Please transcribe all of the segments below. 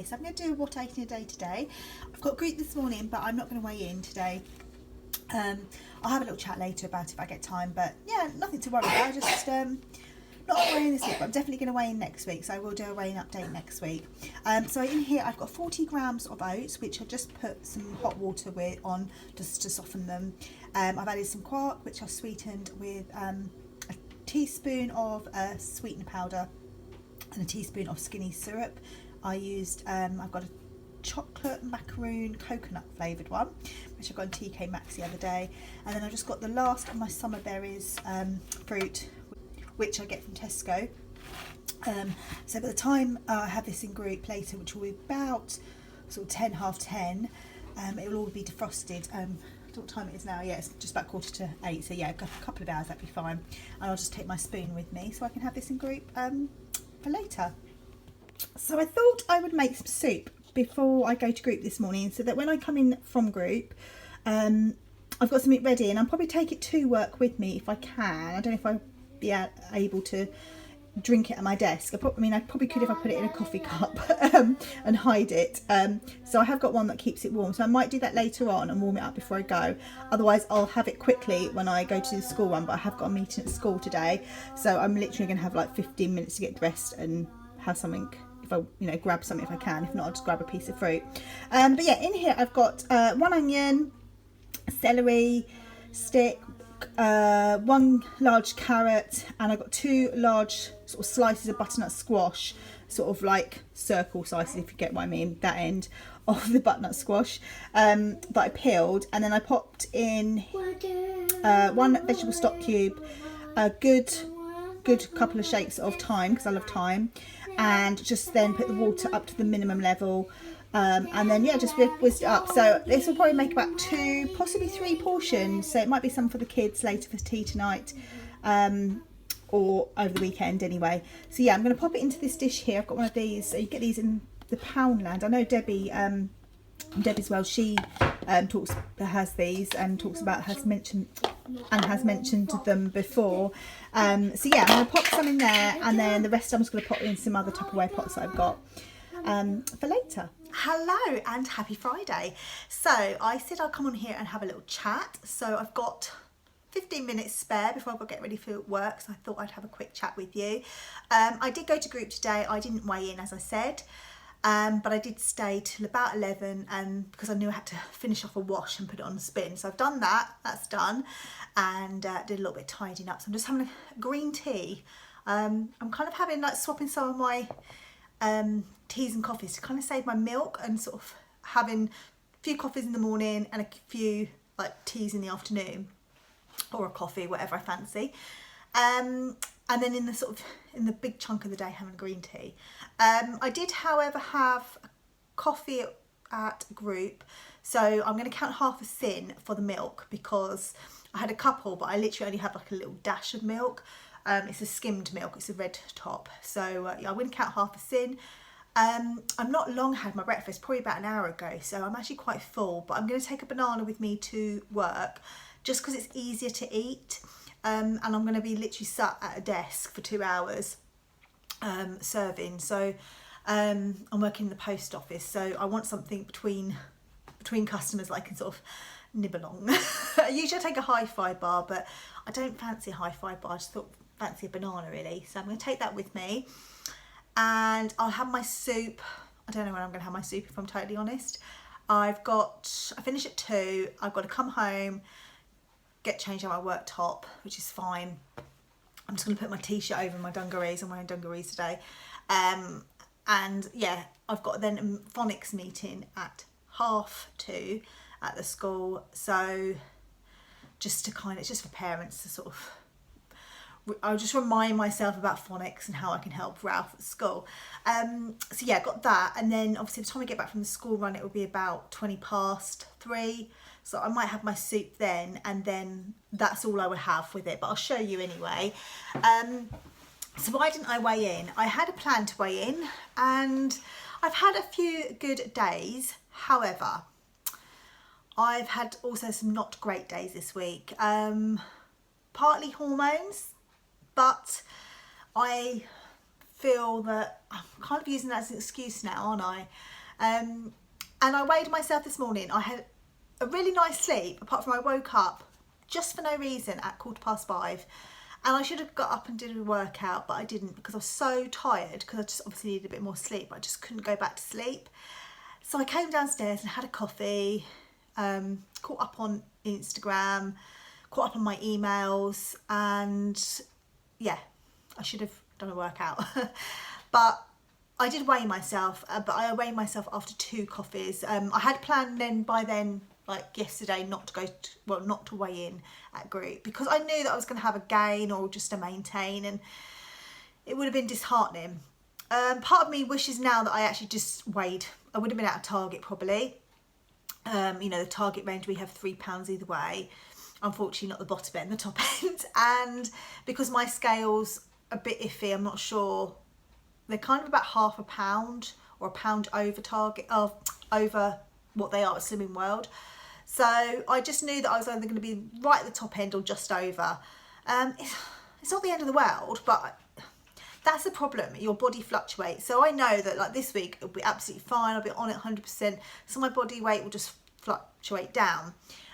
So I'm going to do what I ate in a day today. I've got group this morning, but I'm not going to weigh in today. I'll have a little chat later about it if I get time, but yeah, nothing to worry about. Just not weighing this week, but I'm definitely going to weigh in next week, so I will do a weighing update next week. So in here I've got 40 grams of oats, which I just put some hot water on just to soften them. I've added some quark, which I've sweetened with a teaspoon of sweetener powder and a teaspoon of skinny syrup. I've got a chocolate macaroon coconut flavoured one, which I got in TK Maxx the other day, and then I've just got the last of my summer berries fruit, which I get from Tesco. So by the time I have this in group later, which will be about sort of 10, half 10, it will all be defrosted. I don't know what time it is now. Yeah, it's just about 7:45, so yeah, a couple of hours, that'd be fine. And I'll just take my spoon with me so I can have this in group for later. So I thought I would make some soup before I go to group this morning, so that when I come in from group, I've got something ready, and I'll probably take it to work with me if I can. I don't know if I'll be able to drink it at my desk. I probably could if I put it in a coffee cup and hide it. So I have got one that keeps it warm, so I might do that later on and warm it up before I go. Otherwise I'll have it quickly when I go to the school run, but I have got a meeting at school today, so I'm literally going to have like 15 minutes to get dressed and have something. If I grab something if I can, if not I'll just grab a piece of fruit. But yeah, in here I've got 1 onion, celery stick, 1 large carrot, and I've got 2 large sort of slices of butternut squash, sort of like circle slices, if you get what I mean, that end of the butternut squash, that I peeled, and then I popped in 1 vegetable stock cube, a good couple of shakes of thyme, because I love thyme, and just then put the water up to the minimum level, and then yeah, just whisk it up. So this will probably make about 2, possibly 3 portions, so it might be some for the kids later for tea tonight, or over the weekend anyway. So yeah, I'm going to pop it into this dish here. I've got one of these, so you get these in the Poundland. I know Debbie's well, she has these and has mentioned them before. So yeah, I'm going to pop some in there, and then the rest I'm just going to pop in some other Tupperware pots that I've got for later. Hello and happy Friday. So I said I'll come on here and have a little chat. So I've got 15 minutes spare before I've got to get ready for work, so I thought I'd have a quick chat with you. I did go to group today. I didn't weigh in, as I said. But I did stay till about 11, because I knew I had to finish off a wash and put it on the spin. So I've done that, that's done, and did a little bit of tidying up. So I'm just having a green tea. I'm kind of having swapping some of my teas and coffees to kind of save my milk, and sort of having a few coffees in the morning and a few teas in the afternoon, or a coffee, whatever I fancy. And then in the big chunk of the day having a green tea. I did, however, have a coffee at group, so I'm going to count half a sin for the milk, because I had a couple, but I literally only had a little dash of milk. It's a skimmed milk, it's a red top, so yeah, I'm going to count half a sin. I've not long had my breakfast, probably about an hour ago, so I'm actually quite full, but I'm going to take a banana with me to work, just because it's easier to eat. And I'm going to be literally sat at a desk for 2 hours serving. So I'm working in the post office, so I want something between customers that I can sort of nibble on. Usually I take a hi-fi bar, but I don't fancy a hi-fi bar. I just fancy a banana really. So I'm going to take that with me, and I'll have my soup. I don't know when I'm going to have my soup, if I'm totally honest. I finish at 2. I've got to come home, get changed out my work top, which is fine. I'm just going to put my t-shirt over my dungarees. I'm wearing dungarees today. And yeah, I've got then a phonics meeting at 2:30 at the school. So just to it's just for parents to sort of, I'll just remind myself about phonics and how I can help Ralph at school. So yeah, got that. And then obviously by the time I get back from the school run, it will be about 3:20. So I might have my soup then, and then that's all I would have with it, but I'll show you anyway. So why didn't I weigh in? I had a plan to weigh in, and I've had a few good days. However, I've had also some not great days this week. Partly hormones, but I feel that I'm kind of using that as an excuse now, aren't I? And I weighed myself this morning. I had a really nice sleep, apart from I woke up just for no reason at 5:15. And I should have got up and did a workout, but I didn't because I was so tired, because I just obviously needed a bit more sleep. I just couldn't go back to sleep. So I came downstairs and had a coffee, caught up on Instagram, caught up on my emails, and yeah, I should have done a workout. But I did weigh myself, but I weighed myself after 2 coffees. I had planned by then, like yesterday, not to weigh in at group, because I knew that I was going to have a gain or just a maintain, and it would have been disheartening. Part of me wishes now that I actually just weighed. I would have been out of Target probably. You know, the Target range, we have £3 either way. Unfortunately, not the bottom end, the top end. And because my scale's a bit iffy, I'm not sure. They're kind of about half a pound or a pound over Target, over what they are at Slimming World. So I just knew that I was either going to be right at the top end or just over. It's not the end of the world, but that's the problem. Your body fluctuates. So I know that like this week it'll be absolutely fine. I'll be on it 100%. So my body weight will just fluctuate down.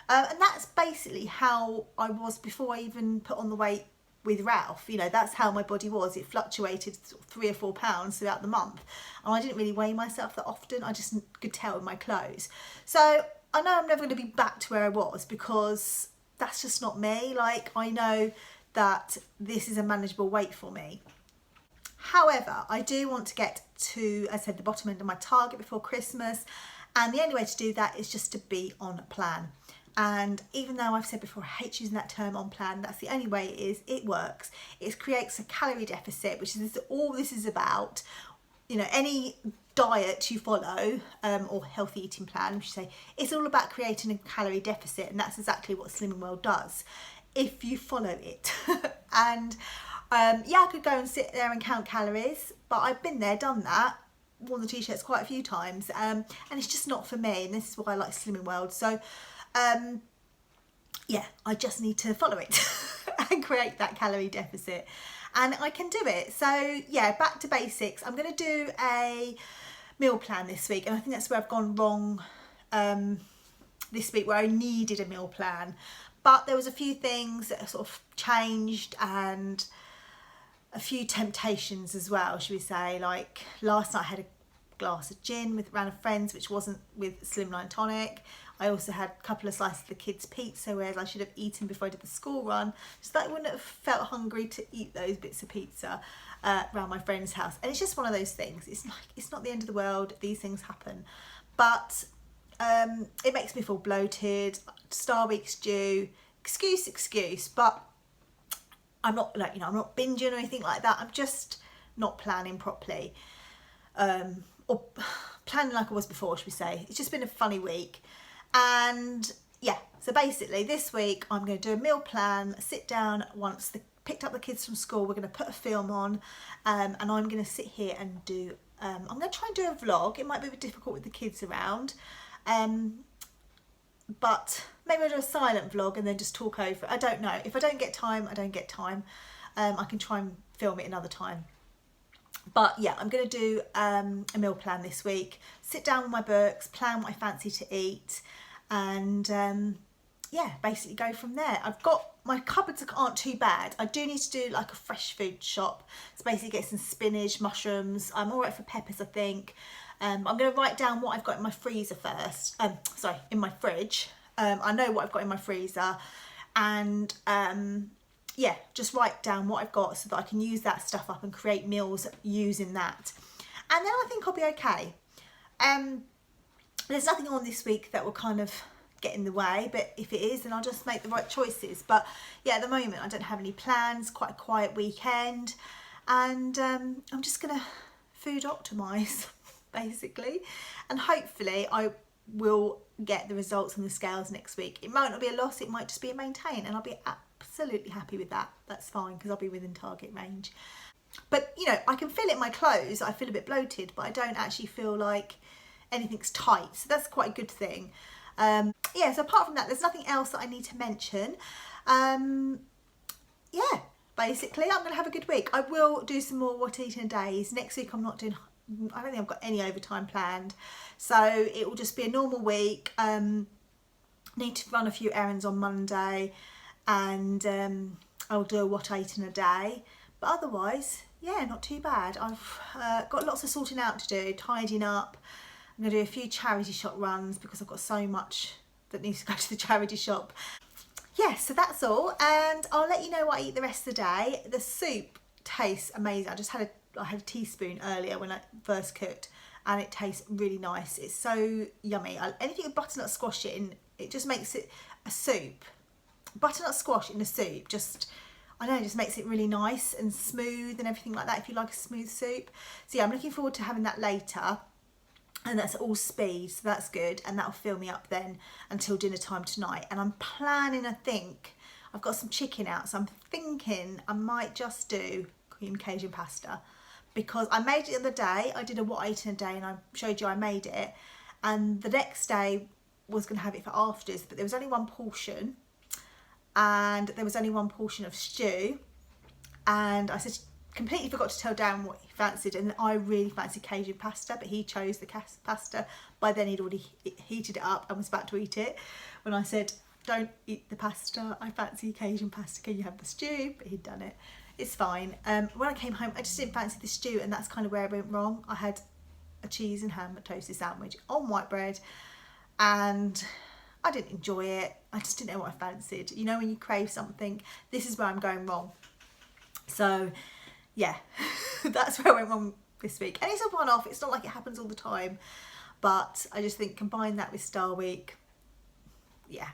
And that's basically how I was before I even put on the weight with Ralph. You know, that's how my body was. It fluctuated sort of 3 or 4 pounds throughout the month. And I didn't really weigh myself that often. I just could tell in my clothes. So I know I'm never going to be back to where I was, because that's just not me. Like, I know that this is a manageable weight for me. However, I do want to get to, as I said, the bottom end of my target before Christmas. And the only way to do that is just to be on plan. And even though I've said before, I hate using that term on plan, that's the only way it is. It works. It creates a calorie deficit, which is all this is about. You know, any diet you follow, or healthy eating plan, we should say, it's all about creating a calorie deficit. And that's exactly what Slimming World does, if you follow it. And yeah, I could go and sit there and count calories, but I've been there, done that, worn the t-shirts quite a few times, and it's just not for me. And this is why I like Slimming World. So yeah, I just need to follow it and create that calorie deficit, and I can do it. So yeah, back to basics. I'm going to do a meal plan this week, and I think that's where I've gone wrong this week, where I needed a meal plan, but there was a few things that sort of changed, and a few temptations as well, should we say. Like last night I had a glass of gin with a round of friends, which wasn't with Slimline Tonic. I also had a couple of slices of the kids' pizza, whereas I should have eaten before I did the school run, so that I wouldn't have felt hungry to eat those bits of pizza around my friend's house. And it's just one of those things. It's like, it's not the end of the world. These things happen, but it makes me feel bloated. Star Week's due. Excuse, but I'm not, like, you know, I'm not binging or anything like that. I'm just not planning properly, or planning like I was before, should we say. It's just been a funny week. And yeah, so basically this week I'm going to do a meal plan, sit down once picked up the kids from school. We're going to put a film on, and I'm going to sit here and do, I'm going to try and do a vlog. It might be a bit difficult with the kids around, but maybe I'll do a silent vlog and then just talk over it. I don't know. If I don't get time, I don't get time. I can try and film it another time. But yeah, I'm going to do a meal plan this week. Sit down with my books, plan what I fancy to eat, and yeah, basically go from there. I've got, my cupboards aren't too bad. I do need to do like a fresh food shop. So basically get some spinach, mushrooms. I'm all right for peppers, I think. I'm going to write down what I've got in my freezer first. Sorry, in my fridge. I know what I've got in my freezer, and yeah, just write down what I've got so that I can use that stuff up and create meals using that. And then I think I'll be okay. There's nothing on this week that will kind of get in the way, but if it is, then I'll just make the right choices. But yeah, at the moment I don't have any plans, quite a quiet weekend, and I'm just gonna food optimize basically, and hopefully I will get the results on the scales next week. It might not be a loss, it might just be a maintain, and I'll be absolutely happy with that. That's fine, because I'll be within target range. But you know, I can feel it in my clothes. I feel a bit bloated, but I don't actually feel like anything's tight, so that's quite a good thing. Yeah, so apart from that, there's nothing else that I need to mention. Yeah, basically I'm gonna have a good week. I will do some more what eating days next week. I'm not doing I don't think I've got any overtime planned, so it will just be a normal week. Need to run a few errands on Monday, and I'll do a what I eat in a day, but otherwise, yeah, not too bad. I've got lots of sorting out to do, tidying up. I'm going to do a few charity shop runs because I've got so much that needs to go to the charity shop. Yeah, so that's all, and I'll let you know what I eat the rest of the day. The soup tastes amazing. I had a teaspoon earlier when I first cooked, and it tastes really nice. It's so yummy. Anything with butternut squash in, it just makes it a soup. Butternut squash in a soup, just makes it really nice and smooth and everything like that, if you like a smooth soup. So yeah, I'm looking forward to having that later. And that's all speed, so that's good, and that'll fill me up then until dinner time tonight. And I'm planning, I think, I've got some chicken out, so I'm thinking I might just do cream Cajun pasta, because I made it the other day. I did a what I eat in a day, and I showed you I made it, and the next day was going to have it for afters, but there was only one portion, and there was only one portion of stew, and I said, completely forgot to tell Dan what he fancied, and I really fancied Cajun pasta, but he chose the pasta. By then he'd already heated it up and was about to eat it when I said, don't eat the pasta, I fancy Cajun pasta, can you have the stew? But he'd done it. It's fine. When I came home, I just didn't fancy the stew, and that's kind of where I went wrong. I had a cheese and ham toasted sandwich on white bread, and I didn't enjoy it. I just didn't know what I fancied. You know, when you crave something, this is where I'm going wrong. So yeah, that's where I went wrong this week. And it's a one-off, it's not like it happens all the time, but I just think combine that with Star Week, yeah,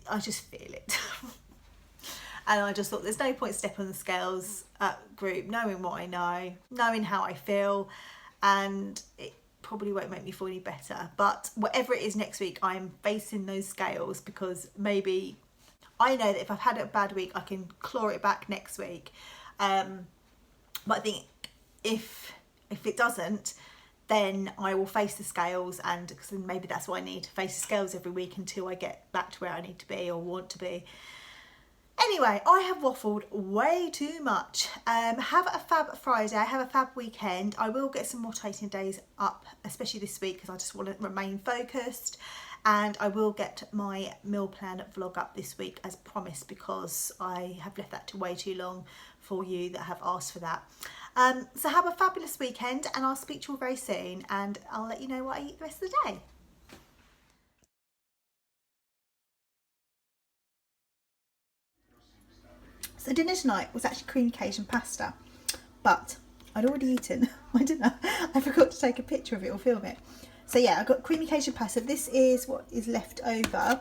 I just feel it. And I just thought there's no point stepping on the scales at group, knowing what I know, knowing how I feel, and it probably won't make me feel any better. But whatever it is next week, I'm facing those scales, because maybe I know that if I've had a bad week, I can claw it back next week. But I think if it doesn't, then I will face the scales, and because then maybe that's what I need, to face the scales every week until I get back to where I need to be or want to be. Anyway, I have waffled way too much. Have a fab Friday, have a fab weekend. I will get some more tasting days up, especially this week, because I just want to remain focused. And I will get my meal plan vlog up this week as promised, because I have left that to way too long for you that have asked for that. So have a fabulous weekend, and I'll speak to you all very soon, and I'll let you know what I eat the rest of the day. So dinner tonight was actually cream Cajun pasta, but I'd already eaten my dinner. I forgot to take a picture of it or film it. So yeah, I got creamy Cajun pasta. This is what is left over.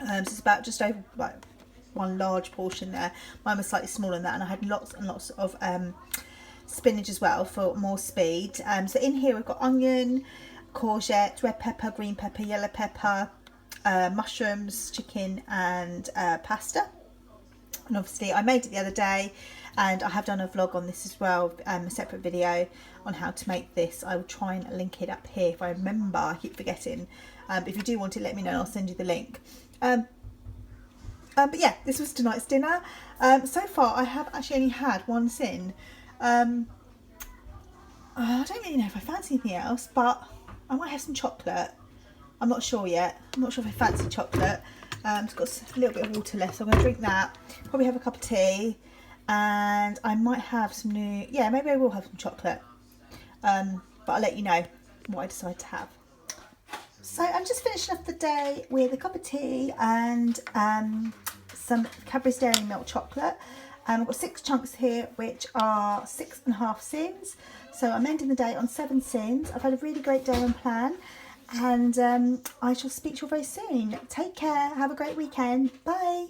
So it's about just over like one large portion there. Mine was slightly smaller than that, and I had lots and lots of spinach as well for more speed. So in here we've got onion, courgette, red pepper, green pepper, yellow pepper, mushrooms, chicken, and pasta. And obviously I made it the other day, and I have done a vlog on this as well, a separate video on how to make this. I will try and link it up here if I remember. I keep forgetting. If you do want it, let me know and I'll send you the link. But yeah, this was tonight's dinner. So far I have actually only had one sin. I don't really know if I fancy anything else, but I might have some chocolate. I'm not sure yet. I'm not sure if I fancy chocolate. It's got a little bit of water left, so I'm going to drink that. Probably have a cup of tea, and I might have some new, yeah, maybe I will have some chocolate. But I'll let you know what I decide to have. So I'm just finishing off the day with a cup of tea and some Cadbury's Dairy Milk chocolate. I've got 6 chunks here, which are 6.5 sins. So I'm ending the day on 7 sins. I've had a really great day on plan, and I shall speak to you very soon. Take care. Have a great weekend. Bye.